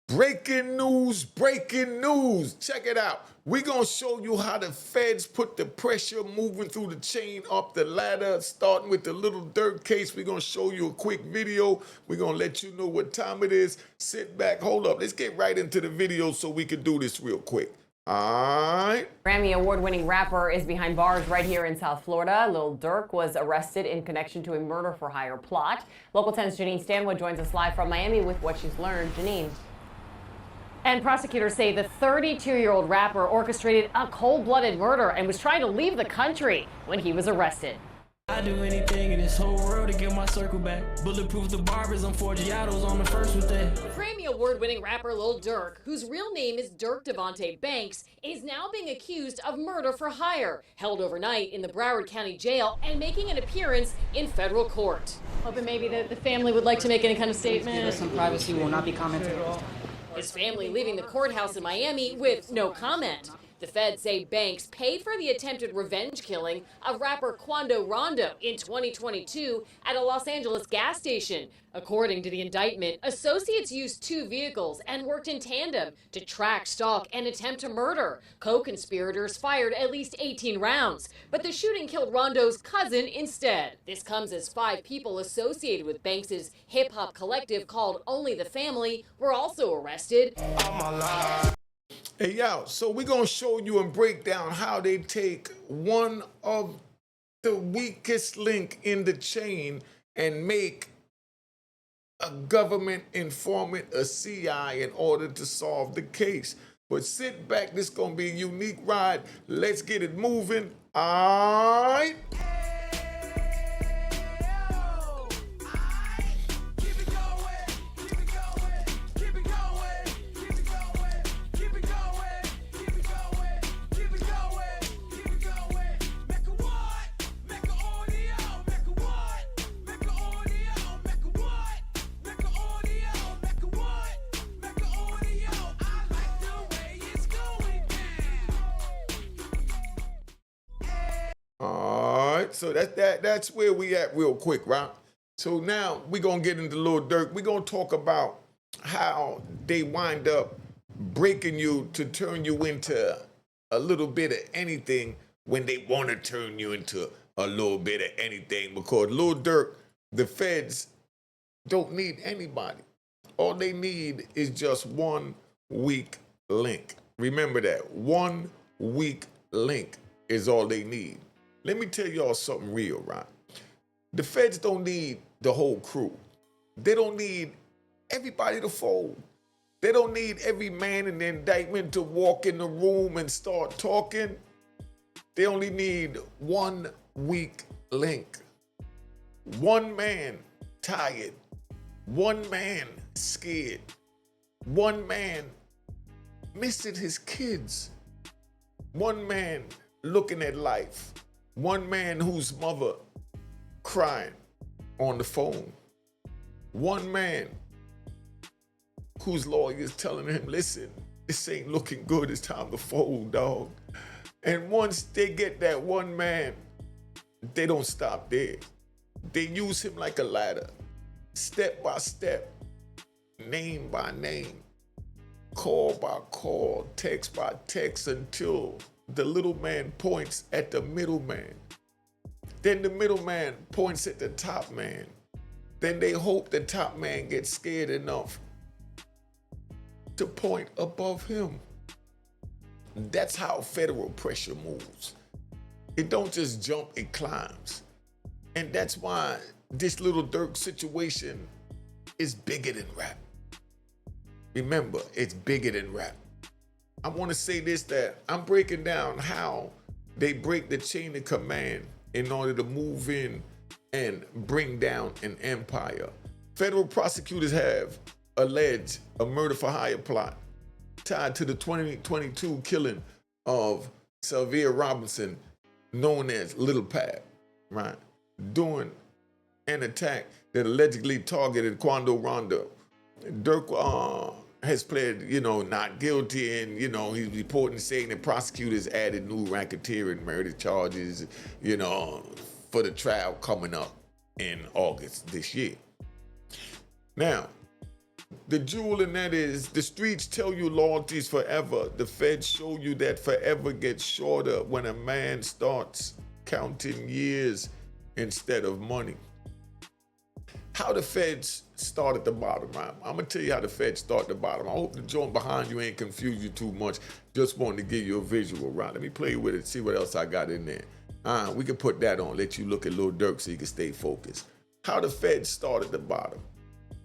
Breaking news, breaking news. Check it out. We're going to show you how the feds put the pressure moving through the chain up the ladder, starting with the Lil Durk case. We're going to show you a quick video. We're going to let you know what time it is. Sit back, hold up. Let's get right into the video so we can do this real quick. All right. Grammy award-winning rapper is behind bars right here in South Florida. Lil Durk was arrested in connection to a murder-for-hire plot. Local 10's Janine Stanwood joins us live from Miami with what she's learned. Janine. And prosecutors say the 32-year-old rapper orchestrated a cold-blooded murder and was trying to leave the country when he was arrested. I do anything in this whole world to get my circle back. Bulletproof the barbers on Forgiatos on the first with that. Grammy award-winning rapper Lil Durk, whose real name is Durk Devontae Banks, is now being accused of murder for hire, held overnight in the Broward County Jail and making an appearance in federal court. Hoping maybe the family would like to make any kind of statement. Some privacy will not be commented on. His family leaving the courthouse in Miami with no comment. The feds say Banks paid for the attempted revenge killing of rapper Quando Rondo in 2022 at a Los Angeles gas station. According to the indictment, associates used two vehicles and worked in tandem to track, stalk, and attempt to murder. Co-conspirators fired at least 18 rounds, but the shooting killed Rondo's cousin instead. This comes as 5 people associated with Banks's hip-hop collective called Only the Family were also arrested. Hey, y'all, so we're going to show you and break down how they take one of the weakest link in the chain and make a government informant a CI in order to solve the case. But sit back, this is going to be a unique ride. Let's get it moving. All right. So that's where we at real quick, right? So now we're going to get into Lil Durk. We're going to talk about how they wind up breaking you to turn you into a little bit of anything when they want to turn you into a little bit of anything. Because Lil Durk, the feds don't need anybody. All they need is just one weak link. Remember that. One weak link is all they need. Let me tell y'all something real, right? The feds don't need the whole crew. They don't need everybody to fold. They don't need every man in the indictment to walk in the room and start talking. They only need one weak link. One man tired. One man scared. One man missing his kids. One man looking at life. One man whose mother crying on the phone. One man whose lawyer is telling him, listen, this ain't looking good, it's time to fold, dog. And once they get that one man, they don't stop there. They use him like a ladder, step by step, name by name, call by call, text by text, until the little man points at the middleman. Then the middleman points at the top man. Then they hope the top man gets scared enough to point above him. That's how federal pressure moves. It don't just jump, it climbs. And that's why this Lil Durk situation is bigger than rap. Remember, it's bigger than rap. I want to say this, that I'm breaking down how they break the chain of command in order to move in and bring down an empire. Federal prosecutors have alleged a murder for hire plot tied to the 2022 killing of Sylvia Robinson, known as Little Pat, right? During an attack that allegedly targeted Quando Rondo. Durk has pled, not guilty, and, he's reporting saying that prosecutors added new racketeering murder charges, for the trial coming up in August this year. Now, The jewel in that is the streets tell you loyalty's forever. The feds show you that forever gets shorter when a man starts counting years instead of money. How the feds start at the bottom, right? I'm gonna tell you how the feds start at the bottom. I hope the joint behind you ain't confused you too much. Just wanted to give you a visual, right? Let me play with it, see what else I got in there. We can put that on, let you look at Lil Durk so you can stay focused. How the feds start at the bottom.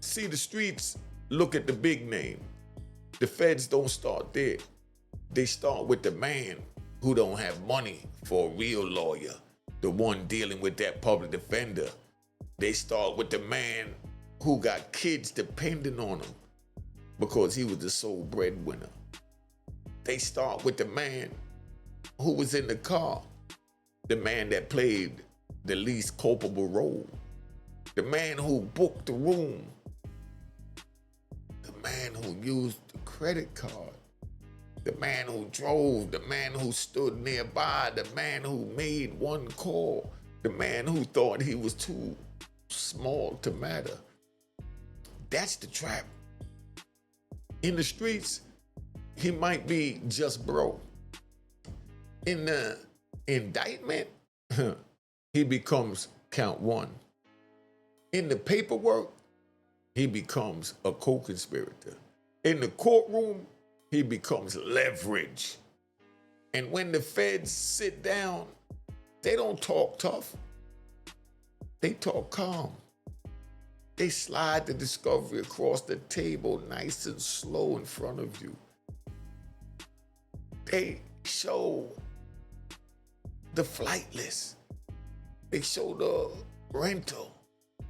See, the streets look at the big name. The feds don't start there. They start with the man who don't have money for a real lawyer, the one dealing with that public defender. They start with the man who got kids depending on him because he was the sole breadwinner. They start with the man who was in the car, the man that played the least culpable role, the man who booked the room, the man who used the credit card, the man who drove, the man who stood nearby, the man who made one call, the man who thought he was too small to matter. That's the trap. In the streets, he might be just broke. In the indictment, he becomes count one. In the paperwork, he becomes a co-conspirator. In the courtroom, he becomes leverage. And when the feds sit down, they don't talk tough. They talk calm. They slide the discovery across the table nice and slow in front of you. They show the flight list. They show the rental.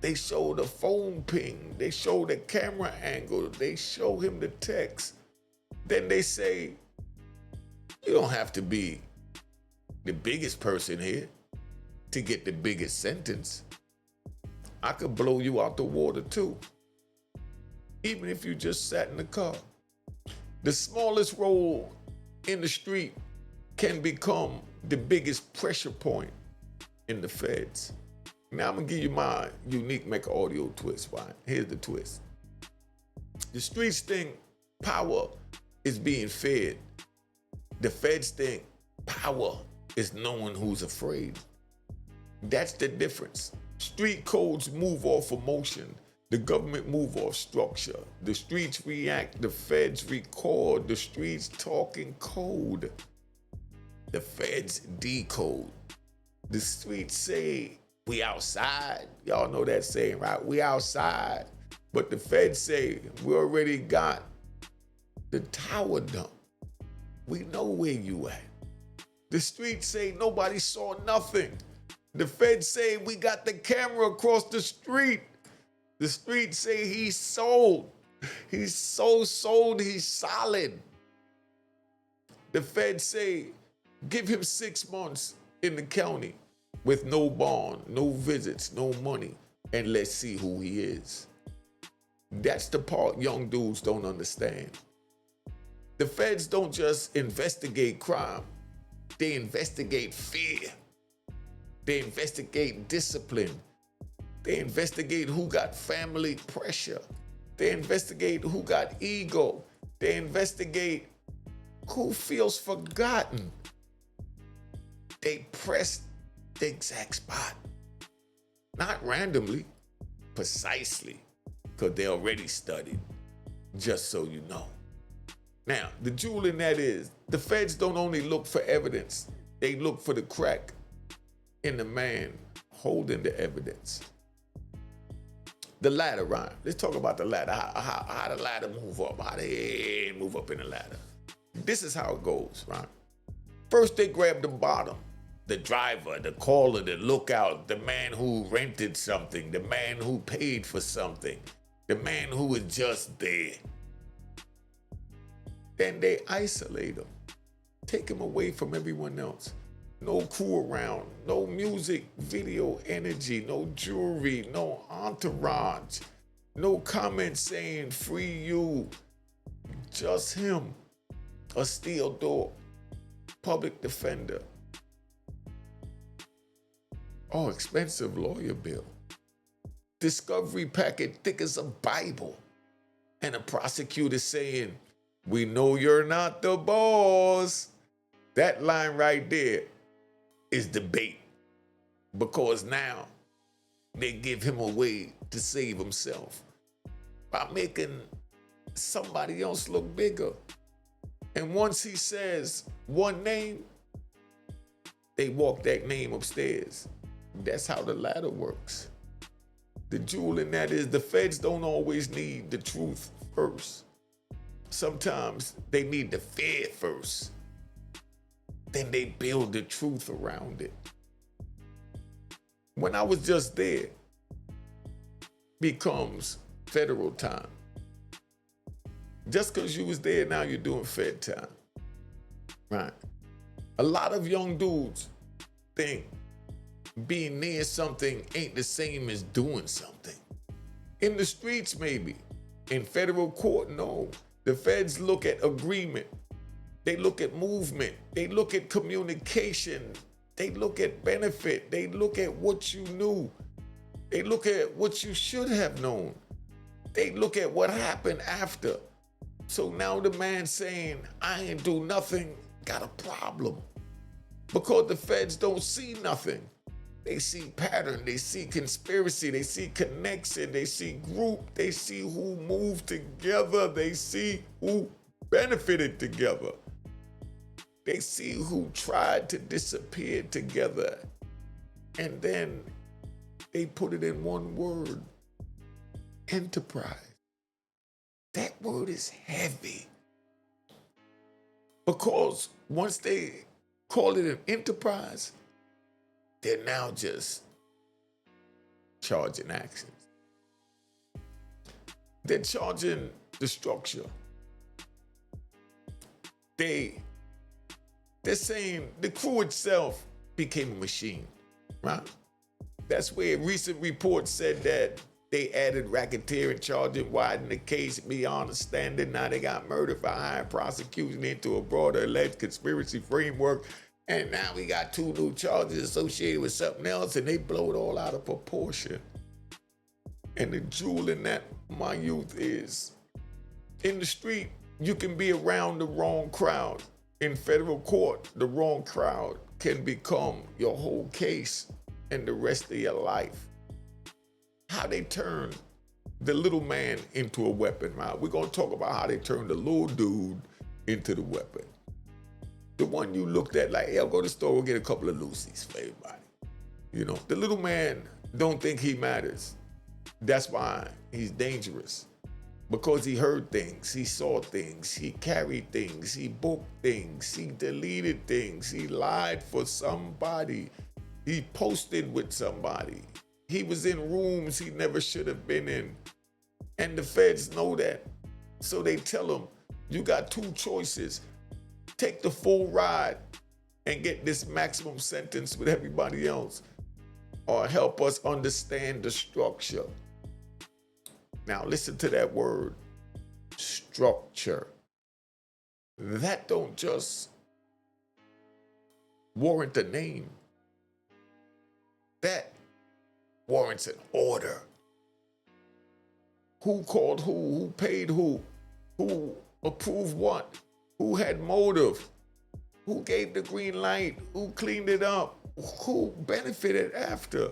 They show the phone ping. They show the camera angle. They show him the text. Then they say, you don't have to be the biggest person here to get the biggest sentence. I could blow you out the water too, even if you just sat in the car. The smallest role in the street can become the biggest pressure point in the feds. Now I'm gonna give you my unique Mecca audio twist, right? Here's the twist. The streets think power is being fed. The feds think power is knowing who's afraid. That's the difference. Street codes move off emotion. The government move off structure. The streets react. The feds record. The streets talking code. The feds decode. The streets say, we outside. Y'all know that saying, right? We outside. But the feds say, we already got the tower dump. We know where you at. The streets say, nobody saw nothing. The feds say, we got the camera across the street. The streets say he's sold. He's so sold, he's solid. The feds say, give him 6 months in the county with no bond, no visits, no money, and let's see who he is. That's the part young dudes don't understand. The feds don't just investigate crime. They investigate fear. They investigate discipline. They investigate who got family pressure. They investigate who got ego. They investigate who feels forgotten. They press the exact spot. Not randomly, precisely, because they already studied, just so you know. Now, the jewel in that is, the feds don't only look for evidence, they look for the crack in the man holding the evidence. The ladder, Ryan. Let's talk about the ladder. How the ladder move up. How they move up in the ladder. This is how it goes, right? First, they grab the bottom. The driver, the caller, the lookout, the man who rented something, the man who paid for something, the man who was just there. Then they isolate him, take him away from everyone else. No crew around, no music, video energy, no jewelry, no entourage, no comments saying free you, just him, a steel door, public defender. Oh, expensive lawyer bill. Discovery packet thick as a Bible. and a prosecutor saying, "We know you're not the boss." That line right there is debate, because now they give him a way to save himself by making somebody else look bigger. And once he says one name, they walk that name upstairs. That's how the ladder works. The jewel in that is the feds don't always need the truth first. Sometimes they need the fear first. Then they build the truth around it. When I was just there becomes federal time. Just because you was there, now you're doing fed time. Right? A lot of young dudes think being near something ain't the same as doing something. In the streets, maybe. In federal court, no. The feds look at agreement. They look at movement. They look at communication. They look at benefit. They look at what you knew. They look at what you should have known. They look at what happened after. So now the man saying, "I ain't do nothing," got a problem. Because the feds don't see nothing. They see pattern, they see conspiracy, they see connection, they see group, they see who moved together, they see who benefited together. They see who tried to disappear together. And then they put it in one word: enterprise. That word is heavy. Because once they call it an enterprise, they're now just charging actions. They're charging the structure. They're saying the crew itself became a machine, right? That's where a recent report said that they added racketeering charging, widened the case beyond a standard. Now they got murder for hire prosecution into a broader alleged conspiracy framework. And now we got 2 new charges associated with something else, and they blow it all out of proportion. And the jewel in that, my youth, is in the street, you can be around the wrong crowd. In federal court, the wrong crowd can become your whole case and the rest of your life. How they turn the little man into a weapon, right? We're gonna talk about how they turn the little dude into the weapon. The one you looked at like, "Hey, I'll go to the store, we'll get a couple of Lucy's for everybody." You know, the little man don't think he matters. That's why he's dangerous. Because he heard things, he saw things, he carried things, he booked things, he deleted things, he lied for somebody, he posted with somebody, he was in rooms he never should have been in. And the feds know that. So they tell him, "You got 2 choices. Take the full ride and get this maximum sentence with everybody else, or help us understand the structure." Now listen to that word, structure. That don't just warrant a name. That warrants an order. Who called who paid who approved what, who had motive, who gave the green light, who cleaned it up, who benefited after.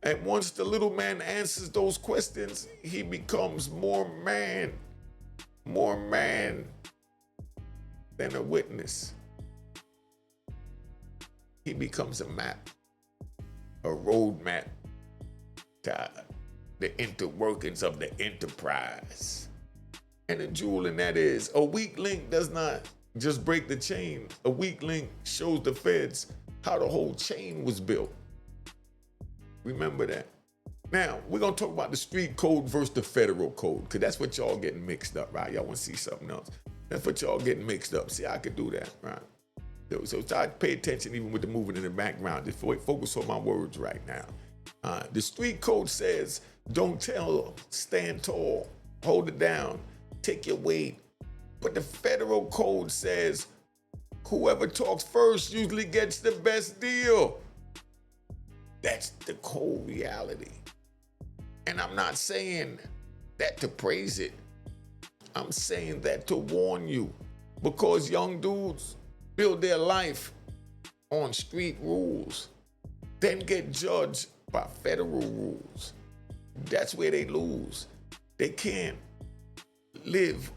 And once the little man answers those questions, he becomes more man than a witness. He becomes a map, a roadmap to the interworkings of the enterprise. And the jewel in that is, a weak link does not just break the chain. A weak link shows the feds how the whole chain was built. Remember that. Now, we're going to talk about the street code versus the federal code, because that's what y'all getting mixed up, right? Y'all want to see something else. That's what y'all getting mixed up. See, I could do that, right? So I pay attention even with the movement in the background. Just focus on my words right now. The street code says, don't tell, stand tall, hold it down, take your weight. But the federal code says, whoever talks first usually gets the best deal. That's the cold reality. And I'm not saying that to praise it. I'm saying that to warn you, because young dudes build their life on street rules, then get judged by federal rules. That's where they lose. They can't live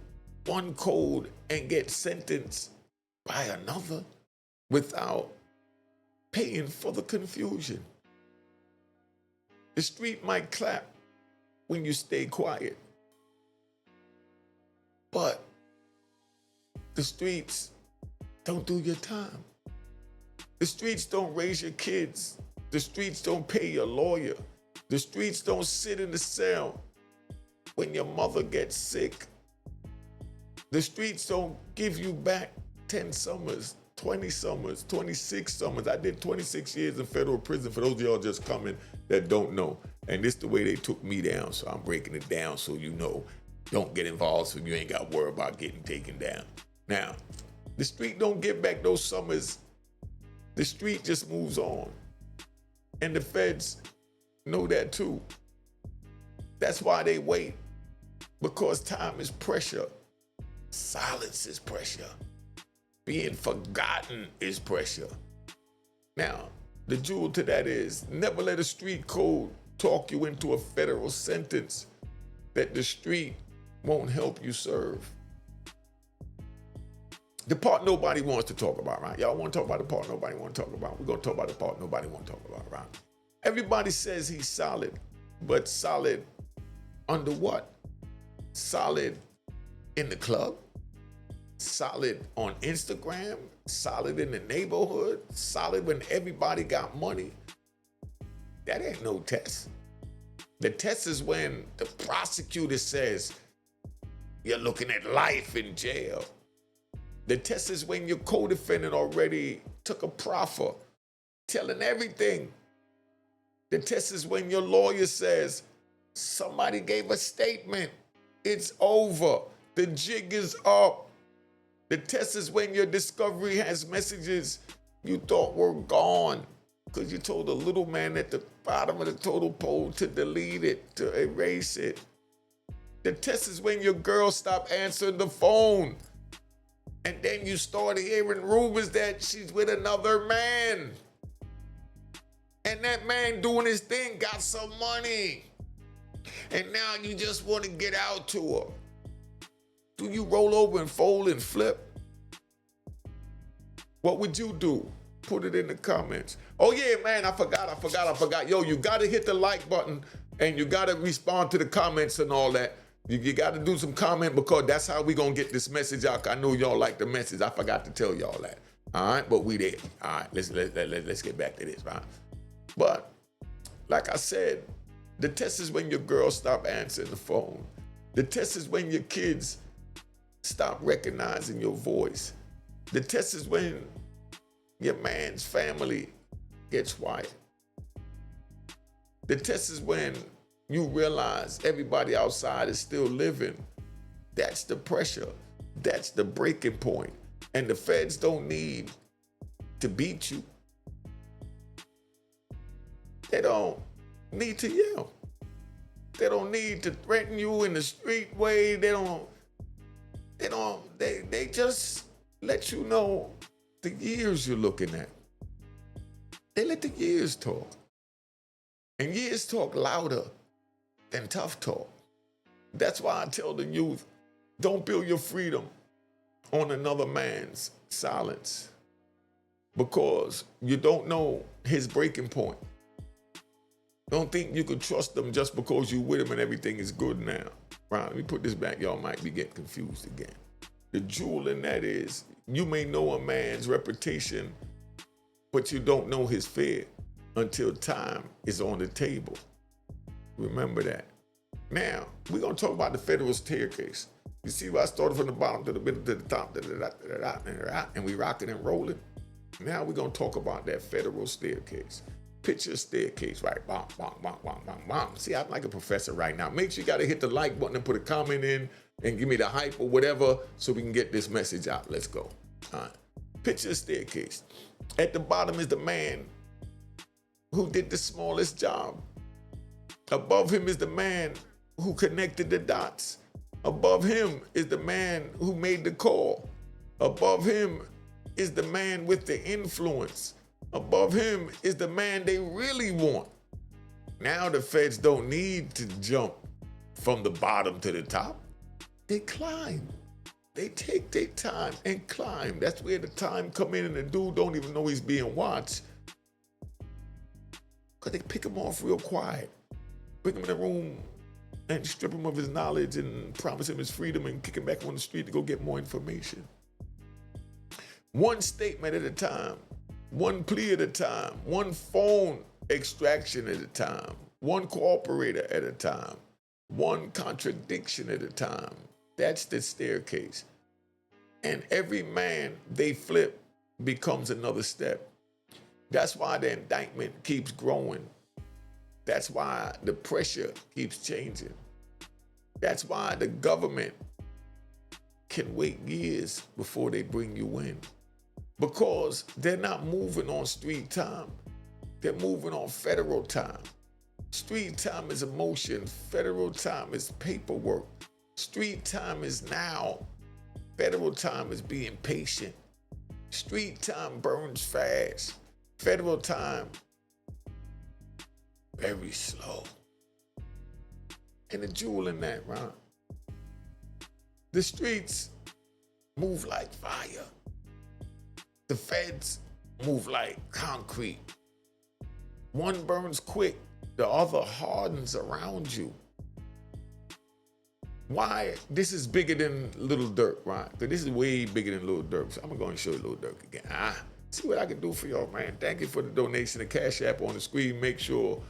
one code and get sentenced by another without paying for the confusion. The street might clap when you stay quiet, but the streets don't do your time. The streets don't raise your kids. The streets don't pay your lawyer. The streets don't sit in the cell when your mother gets sick. The streets don't give you back 10 summers, 20 summers, 26 summers. I did 26 years in federal prison for those of y'all just coming that don't know. And this is the way they took me down, so I'm breaking it down so you know. Don't get involved so you ain't got to worry about getting taken down. Now, the street don't get back those summers. The street just moves on. And the feds know that too. That's why they wait, because time is pressure. Silence is pressure. Being forgotten is pressure. Now, the jewel to that is never let a street code talk you into a federal sentence that the street won't help you serve. The part nobody wants to talk about, right? Y'all want to talk about the part nobody wants to talk about. We're going to talk about the part nobody wants to talk about, right? Everybody says he's solid, but solid under what? Solid in the club? Solid on Instagram? Solid in the neighborhood? Solid when everybody got money? That ain't no test. The test is when the prosecutor says you're looking at life in jail. The test is when your co-defendant already took a proffer, telling everything. The test is when your lawyer says, somebody gave a statement, it's over, the jig is up. The test is when your discovery has messages you thought were gone because you told a little man at the bottom of the total pole to delete it, to erase it. The test is when your girl stopped answering the phone. And then you started hearing rumors that she's with another man. And that man doing his thing got some money. And now you just want to get out to her. Do you roll over and fold and flip? What would you do? Put it in the comments. Oh yeah, man, I forgot. Yo, you gotta hit the like button and you gotta respond to the comments and all that. You got to do some comment because that's how we going to get this message out. I know y'all like the message. I forgot to tell y'all that. All right, but we there. All right, let's get back to this, right? But like I said, the test is when your girl stop answering the phone. The test is when your kids stop recognizing your voice. The test is when your man's family gets quiet. The test is when you realize everybody outside is still living. That's the pressure. That's the breaking point. And the feds don't need to beat you. They don't need to yell. They don't need to threaten you in the street way. They just let you know the years you're looking at. They let the years talk. And years talk louder than tough talk. That's why I tell the youth, don't build your freedom on another man's silence, because you don't know his breaking point. Don't think you can trust them just because you're with him and everything is good now. Right, let me put this back. Y'all might be getting confused again. The jewel in that is, you may know a man's reputation, but you don't know his fear until time is on the table. Remember that. Now, we're going to talk about the federal staircase. You see where I started from the bottom to the middle to the top, and we rocking and rolling. Now we're going to talk about that federal staircase. Picture a staircase, right? Bom, bom, bom, bom, bom, bom. See, I'm like a professor right now. Make sure you got to hit the like button and put a comment in and give me the hype or whatever so we can get this message out. Let's go. All right. Picture a staircase. At the bottom is the man who did the smallest job. Above him is the man who connected the dots. Above him is the man who made the call. Above him is the man with the influence. Above him is the man they really want. Now the feds don't need to jump from the bottom to the top. They climb. They take their time and climb. That's where the time come in and the dude don't even know he's being watched. Because they pick him off real quiet. Bring him in the room and strip him of his knowledge and promise him his freedom and kick him back on the street to go get more information. One statement at a time. One plea at a time. One phone extraction at a time. One cooperator at a time. One contradiction at a time. That's the staircase. And every man they flip becomes another step. That's why the indictment keeps growing. That's why the pressure keeps changing. That's why the government can wait years before they bring you in. Because they're not moving on street time. They're moving on federal time. Street time is emotion. Federal time is paperwork. Street time is now. Federal time is being patient. Street time burns fast. Federal time, very slow. And the jewel in that, right? The streets move like fire. The feds move like concrete. One burns quick, the other hardens around you. Why? This is bigger than Lil Durk, right? Because this is way bigger than Lil Durk. So I'm going to show you Lil Durk again. See what I can do for y'all, man. Thank you for the donation. The Cash App on the screen. Make sure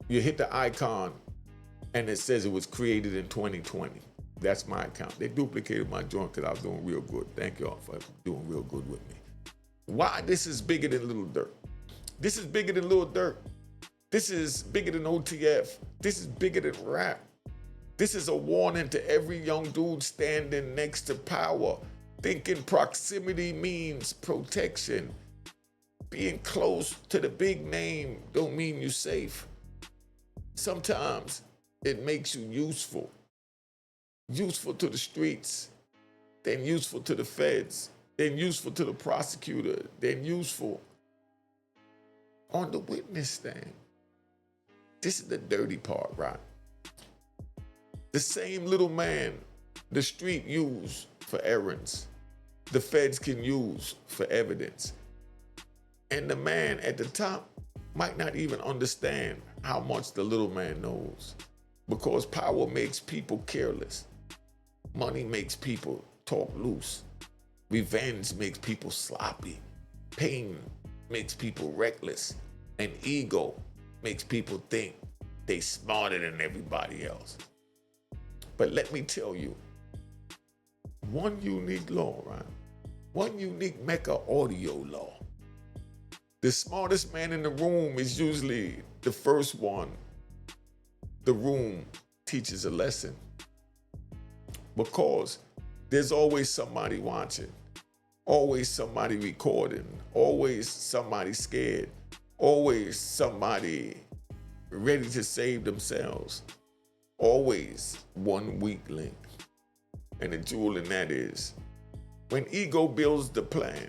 you hit the icon and it says it was created in 2020. That's my account. They duplicated my joint because I was doing real good. Thank y'all for doing real good with me. Why this is bigger than Lil Durk? This is bigger than Lil Durk. This is bigger than OTF. This is bigger than rap. This is a warning to every young dude standing next to power, thinking proximity means protection. Being close to the big name don't mean you're safe. Sometimes it makes you useful. Useful to the streets, then useful to the feds, then useful to the prosecutor, then useful on the witness stand. This is the dirty part, right? The same little man the street use for errands, the feds can use for evidence. And the man at the top might not even understand how much the little man knows, because power makes people careless. Money makes people talk loose. Revenge makes people sloppy. Pain makes people reckless. And ego makes people think they smarter than everybody else. But let me tell you, one unique law, right? One unique Mecca audio law. The smartest man in the room is usually the first one the room teaches a lesson. Because there's always somebody watching, always somebody recording, always somebody scared, always somebody ready to save themselves, always one weak link. And the jewel in that is, when ego builds the plan,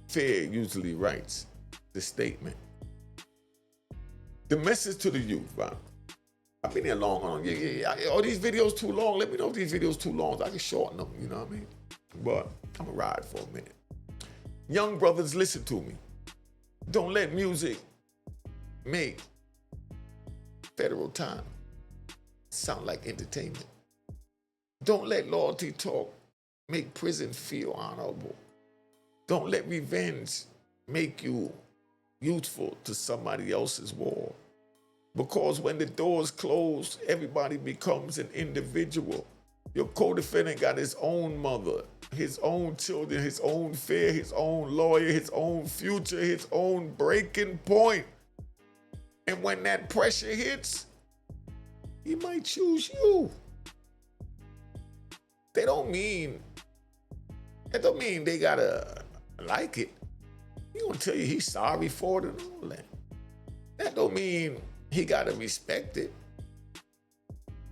fear usually writes the statement. The message to the youth, right? I've been here long. Are these videos too long? Let me know if these videos too long. I can shorten them, you know what I mean? But I'm gonna ride for a minute. Young brothers, listen to me. Don't let music make federal time sound like entertainment. Don't let loyalty talk make prison feel honorable. Don't let revenge make you useful to somebody else's war. Because when the doors close, everybody becomes an individual. Your co-defendant got his own mother, his own children, his own fear, his own lawyer, his own future, his own breaking point. And when that pressure hits, he might choose you. That don't mean they gotta like it. He gonna tell you he's sorry for it and all that. That don't mean he gotta respect it.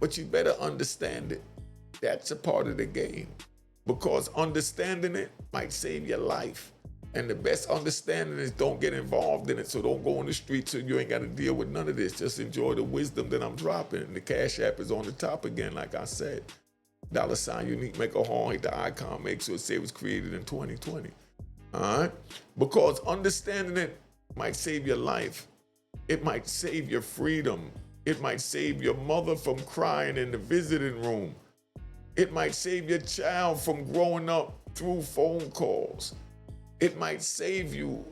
but you better understand it. That's a part of the game, because understanding it might save your life. And the best understanding is don't get involved in it. So don't go on the street so you ain't got to deal with none of this. Just enjoy the wisdom that I'm dropping. The Cash App is on the top again, like I said. $ unique Mecca Horn, hit the icon, make sure it say it was created in 2020. All right? Because understanding it might save your life. It might save your freedom. It might save your mother from crying in the visiting room. It might save your child from growing up through phone calls. It might save you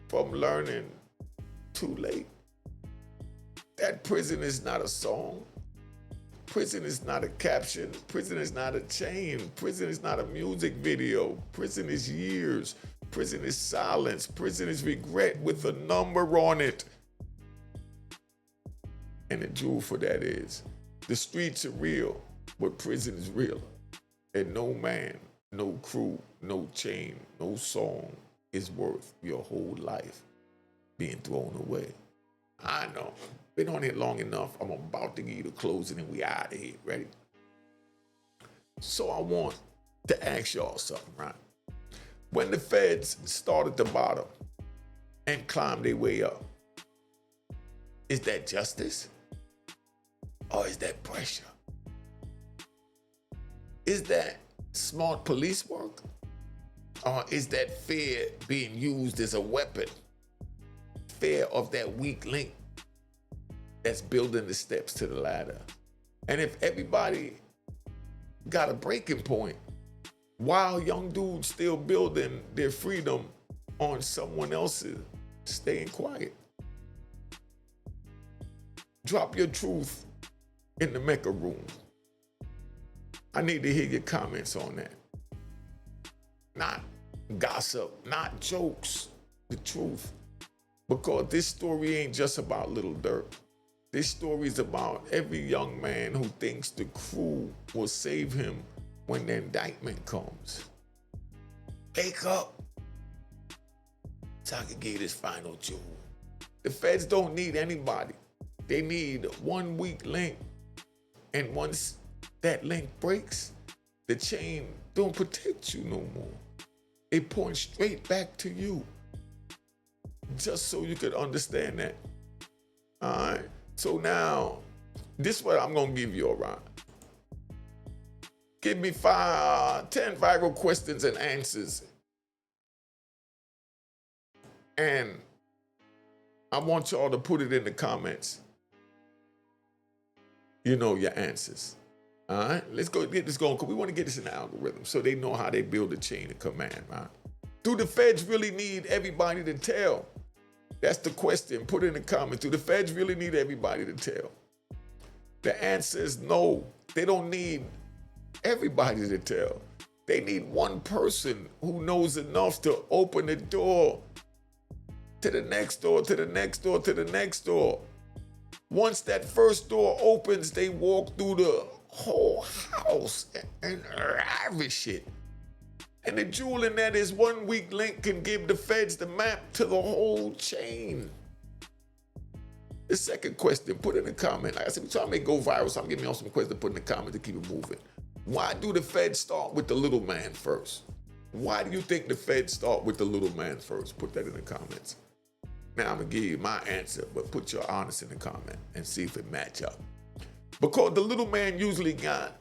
from learning too late. That prison is not a song. Prison is not a caption. Prison is not a chain. Prison is not a music video. Prison is years. Prison is silence. Prison is regret with a number on it. And the jewel for that is, the streets are real, but prison is real. And no man, no crew, no chain, no song is worth your whole life being thrown away. I know. Been on here long enough. I'm about to give you the closing and we out of here. Ready? So I want to ask y'all something, right? When the feds start at the bottom and climb their way up, is that justice? Or is that pressure? Is that smart police work? Or is that fear being used as a weapon? Fear of that weak link that's building the steps to the ladder. And if everybody got a breaking point, while young dudes still building their freedom on someone else's staying quiet. Drop your truth in the Mecca room. I need to hear your comments on that. Not gossip, not jokes, the truth. Because this story ain't just about Lil Durk. This story is about every young man who thinks the crew will save him when the indictment comes. Wake up so I can get this final jewel. The feds don't need anybody. They need one weak link. And once that link breaks, the chain don't protect you no more. It points straight back to you. Just so you could understand that. All right? So now, this is what I'm gonna give you, all right? Give me 10 viral questions and answers. And I want y'all to put it in the comments. You know your answers. All right? Let's go get this going, because we want to get this in the algorithm so they know how they build a chain of command, right? Do the feds really need everybody to tell? That's the question. Put it in the comments. Do the feds really need everybody to tell? The answer is no. They don't need everybody to tell. They need one person who knows enough to open the door to the next door, to the next door, to the next door. Once that first door opens, they walk through the whole house and ravish it. And the jewel in that is one weak link can give the feds the map to the whole chain. The second question, put in the comment. Like I said, we're trying to make it go viral, so I'm giving y'all some questions to put in the comment to keep it moving. Why do the feds start with the little man first? Why do you think the feds start with the little man first? Put that in the comments. Now I'm gonna give you my answer, but put your honest in the comment and see if it match up. Because the little man usually got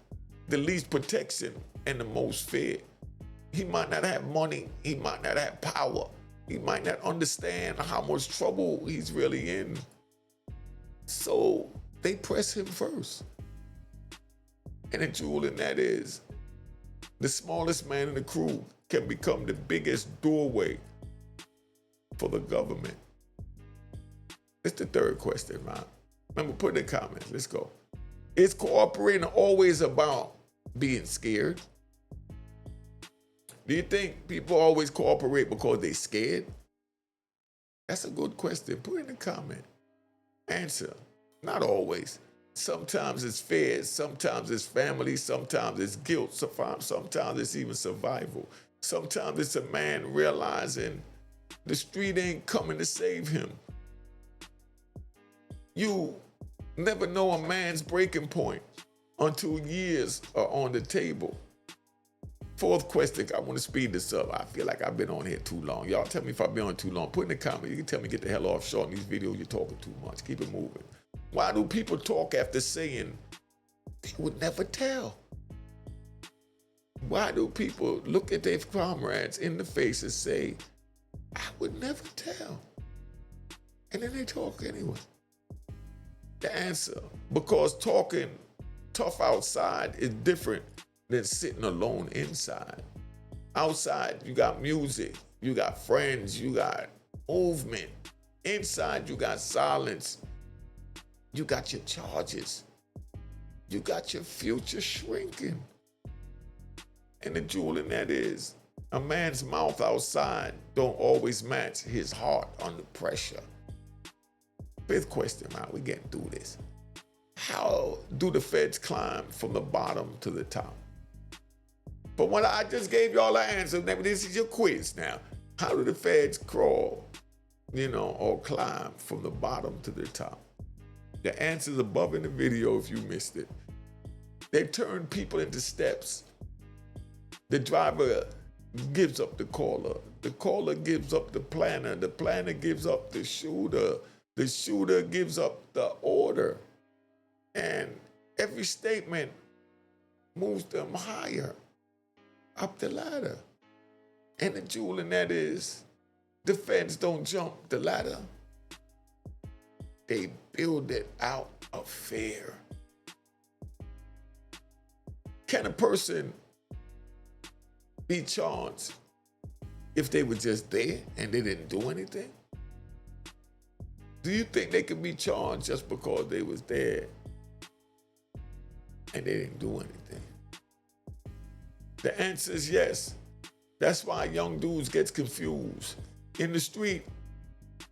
the least protection and the most fear. He might not have money, he might not have power, he might not understand how much trouble he's really in. So they press him first. And the jewel in that is, the smallest man in the crew can become the biggest doorway for the government. It's the third question, man. Remember, put in the comments, let's go. Is cooperating always about being scared? Do you think people always cooperate because they're scared? That's a good question. Put it in the comment. Answer. Not always. Sometimes it's fear, sometimes it's family, sometimes it's guilt, sometimes it's even survival. Sometimes it's a man realizing the street ain't coming to save him. You never know a man's breaking point until years are on the table. Fourth question, I want to speed this up. I feel like I've been on here too long. Y'all tell me if I've been on too long. Put in the comment. You can tell me get the hell off short in these videos. You're talking too much. Keep it moving. Why do people talk after saying they would never tell? Why do people look at their comrades in the face and say, I would never tell? And then they talk anyway. The answer, because talking tough outside is different than sitting alone inside. Outside, you got music, you got friends, you got movement. Inside, you got silence. You got your charges. You got your future shrinking. And the jewel in that is, a man's mouth outside don't always match his heart under pressure. Fifth question, man, we getting through this. How do the feds climb from the bottom to the top? But when I just gave y'all the answer, this is your quiz now. How do the feds crawl, or climb from the bottom to the top? The answer's above in the video if you missed it. They turn people into steps. The driver gives up the caller gives up the planner gives up the shooter gives up the order. And every statement moves them higher up the ladder. And the jewel in that is, the feds don't jump the ladder. They build it out of fear. Can a person be charged if they were just there and they didn't do anything? Do you think they could be charged just because they was there and they didn't do anything? The answer is yes. That's why young dudes get confused. In the street,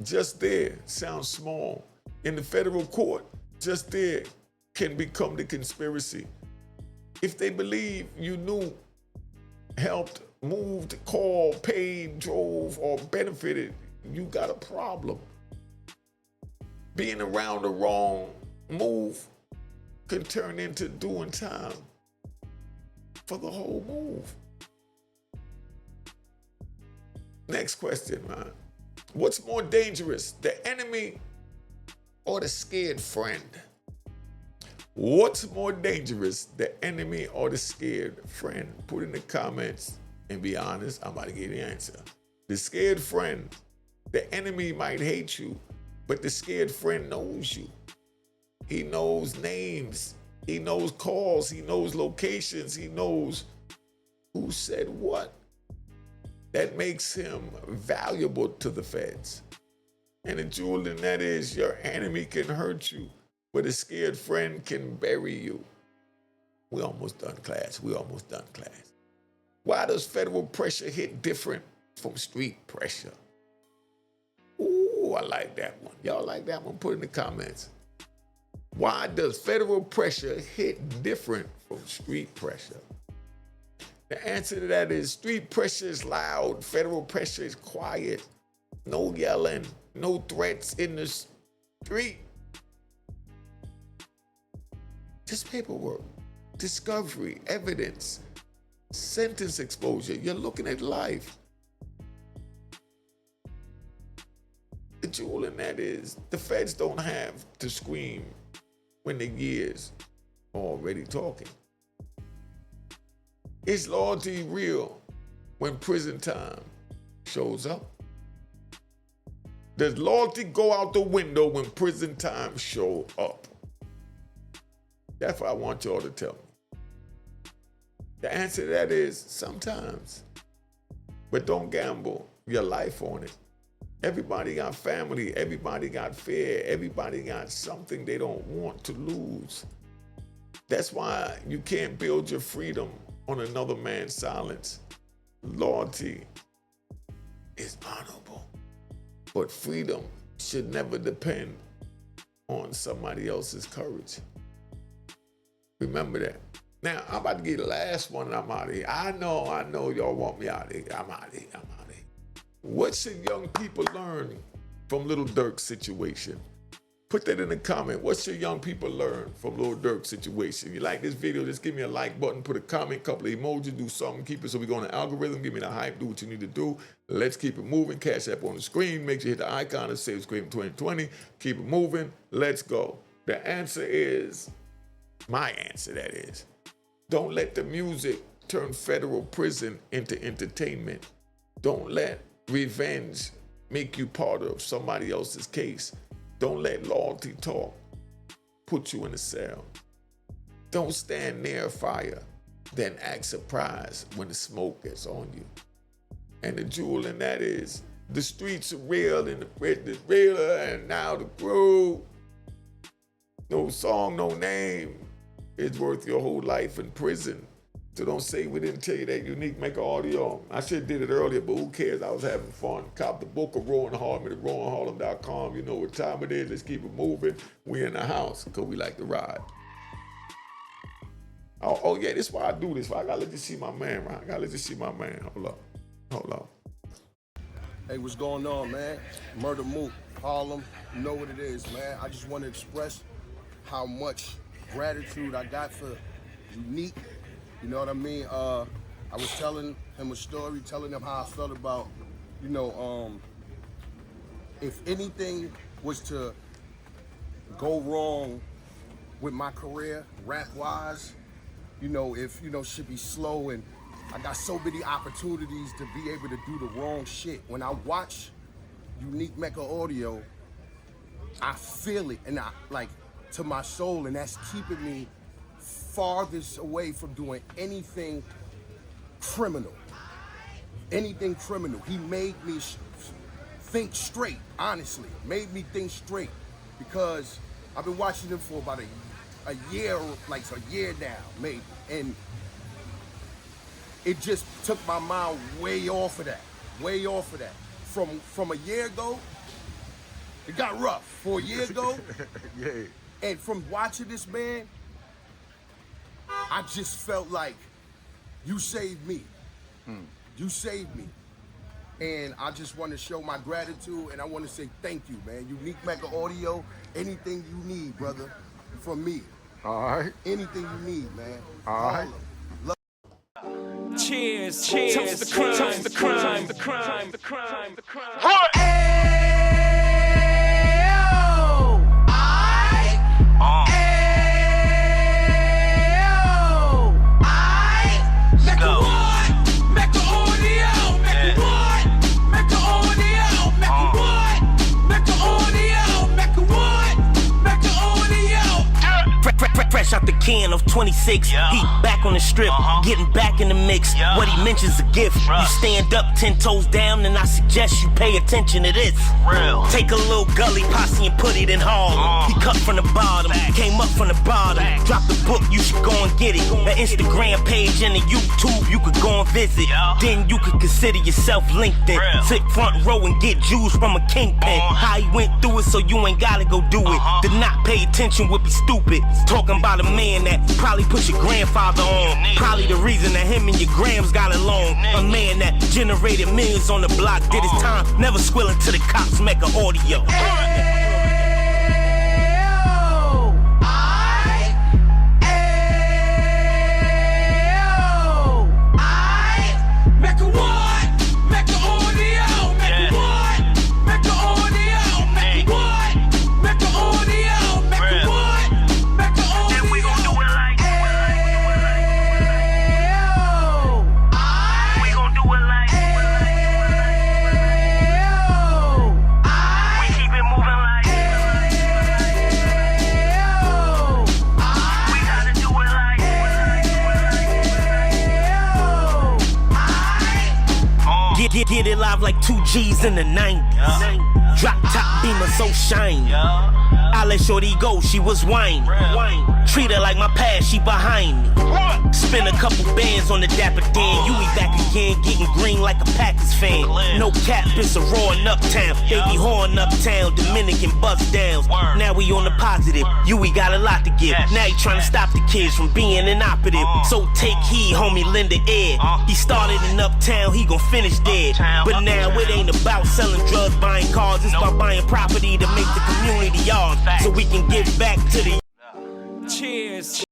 just there sounds small. In the federal court, just there can become the conspiracy. If they believe you knew, helped, moved, called, paid, drove, or benefited, you got a problem. Being around the wrong move can turn into doing time for the whole move. Next question, man. What's more dangerous, the enemy or the scared friend? What's more dangerous, the enemy or the scared friend? Put in the comments and be honest. I'm about to give you the answer. The scared friend, the enemy might hate you, but the scared friend knows you. He knows names. He knows calls. He knows locations. He knows who said what. That makes him valuable to the feds. And the jewel in that is, your enemy can hurt you, but a scared friend can bury you. We almost done class. Why does federal pressure hit different from street pressure? Ooh, I like that one. Y'all like that one? Put in the comments. Why does federal pressure hit different from street pressure? The answer to that is, street pressure is loud, federal pressure is quiet. No yelling, no threats in the street. Just paperwork, discovery, evidence, sentence exposure. You're looking at life. The jewel in that is, the feds don't have to scream when the years are already talking. Is loyalty real when prison time shows up? Does loyalty go out the window when prison time show up? That's what I want y'all to tell me. The answer to that is sometimes. But don't gamble your life on it. Everybody got family. Everybody got fear. Everybody got something they don't want to lose. That's why you can't build your freedom on another man's silence. Loyalty is honorable, but freedom should never depend on somebody else's courage. Remember that. Now, I'm about to get the last one and I'm out of here. I know y'all want me out of here. I'm out of here. What should young people learn from Lil Durk's situation? Put that in the comment. What should young people learn from Lil Durk's situation? If you like this video, just give me a like button, put a comment, couple of emojis, do something, keep it so we go on the algorithm, give me the hype, do what you need to do. Let's keep it moving. Cash App on the screen. Make sure you hit the icon that says Scream 2020. Keep it moving. Let's go. The answer is, my answer that is, don't let the music turn federal prison into entertainment. Don't let revenge make you part of somebody else's case. Don't let loyalty talk put you in a cell. Don't stand near a fire, then act surprised when the smoke gets on you. And the jewel in that is, the streets are real and the prison is realer, and now the crew. No song, no name is worth your whole life in prison. So don't say we didn't tell you that unique Mecca audio. I should have did it earlier, but who cares? I was having fun. Cop the book of Rowan Hartman at rowanharlem.com. You know what time it is. Let's keep it moving. We in the house because we like to ride. Oh yeah, this is why I do this. I gotta let you see my man, right? I gotta let you see my man. Hold up. Hey, what's going on, man? Murder Mook, Harlem. You know what it is, man. I just want to express how much gratitude I got for Unique. You know what I mean? I was telling him a story, telling him how I felt about, you know, if anything was to go wrong with my career, rap-wise, you know, if, you know, shit be slow, and I got so many opportunities to be able to do the wrong shit. When I watch Unique Mecca audio, I feel it, and I, like, to my soul, and that's keeping me farthest away from doing anything criminal. Anything criminal. He made me think straight, honestly. Made me think straight, because I've been watching him for about a year, like a year now, maybe. And it just took my mind way off of that. Way off of that. From a year ago, it got rough. For a year ago, Yeah. and from watching this man, I just felt like you saved me. You saved me. And I just want to show my gratitude, and I want to say thank you, man. Unique Mecca Audio, anything you need, brother, from me. All right. Anything you need, man. All right. Cheers, cheers, toast the crime, toast the crime, the crime, the crime, the crime. Fresh out the can of 26, yeah. He back on the strip, getting back in the mix. Yeah. What he mentions a gift. You stand up 10 toes down, and I suggest you pay attention to this. Real. Take a little gully posse and put it in Harlem. He cut from the bottom, came up from the bottom. Drop the book, you should go and get it. An Instagram page and a YouTube you could go and visit. Then you could consider yourself LinkedIn. Sit front row and get Jews from a kingpin. How he went through it, so you ain't gotta go do it. To not pay attention would be stupid. Talking about a man that probably put your grandfather on. Probably the reason that him and your grams got along. A man that generated millions on the block, did his time, never squilling to the cops. Mecca audio. Get it live like 2 G's in the 90s. Drop top beamer so shiny. I let shorty go, she was whining. Treat her like my past, she behind me. Spin a couple bands on the Dapper Dan. You be back again, getting green like a Packers fan. No cap, it's a roaring uptown. They be horn uptown, Dominican bust downs. Now we on the positive, we got a lot to give. Now he trying to stop the kids from being inoperative. So take heed, homie, lend a ear. He started in uptown, he gon' finish dead. But now it ain't about selling drugs, buying cars. It's about buying property to make the community ours, so we can give back to the. Cheers.